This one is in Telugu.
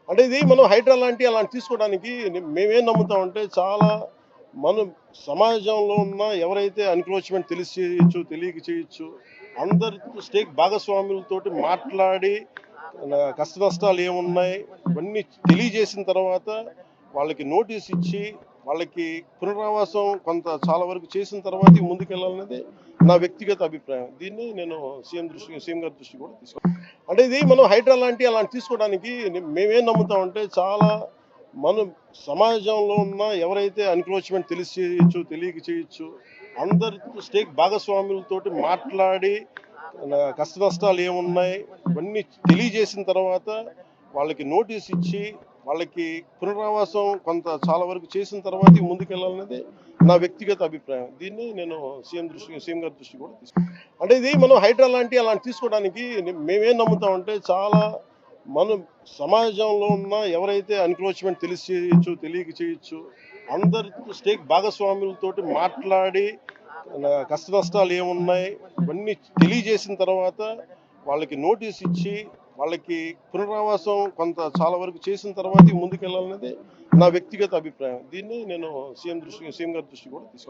అంటే ఇది మనం హైడ్రా అలాంటి తీసుకోవడానికి మేమేం నమ్ముతామంటే చాలా మనం సమాజంలో ఉన్న ఎవరైతే ఎన్క్రోచ్మెంట్ తెలిసి చేయొచ్చు, తెలియక చేయొచ్చు. అందరితో భాగస్వాములతోటి మాట్లాడి కష్ట నష్టాలు ఏమున్నాయి ఇవన్నీ తెలియజేసిన తర్వాత వాళ్ళకి నోటీస్ ఇచ్చి వాళ్ళకి పునరావాసం కొంత చాలా వరకు చేసిన తర్వాత ముందుకెళ్ళాలనేది నా వ్యక్తిగత అభిప్రాయం. దీన్ని నేను సీఎం గారి దృష్టి కూడా తీసుకున్నాను. అంటే ఇది మనం హైడ్రా అలాంటి తీసుకోవడానికి మేమేం నమ్ముతామంటే చాలా మనం సమాజంలో ఉన్న ఎవరైతే ఎన్క్రోచ్మెంట్ తెలిసి చేయొచ్చు, తెలియక చేయొచ్చు. అందరితో భాగస్వాములతోటి మాట్లాడి కష్ట నష్టాలు ఏమున్నాయి ఇవన్నీ తెలియజేసిన తర్వాత వాళ్ళకి నోటీస్ ఇచ్చి వాళ్ళకి పునరావాసం కొంత చాలా వరకు చేసిన తర్వాత ముందుకెళ్ళాలనేది నా వ్యక్తిగత అభిప్రాయం. దీన్ని నేను సీఎం గారి దృష్టి కూడా తీసుకున్నాను. అంటే ఇది మనం హైడ్రా అలాంటి తీసుకోవడానికి మేమేం నమ్ముతామంటే చాలా మనం సమాజంలో ఉన్న ఎవరైతే ఎన్క్రోచ్మెంట్ తెలిసి చేయొచ్చు, తెలియక చేయొచ్చు. అందరితో భాగస్వాములతోటి మాట్లాడి కష్ట నష్టాలు ఏమున్నాయి ఇవన్నీ తెలియజేసిన తర్వాత వాళ్ళకి నోటీస్ ఇచ్చి వాళ్ళకి పునరావాసం కొంత చాలా వరకు చేసిన తర్వాత ముందుకెళ్ళాలనేది నా వ్యక్తిగత అభిప్రాయం. దీన్ని నేను సీఎం గారి దృష్టి కూడా తీసుకున్నాను.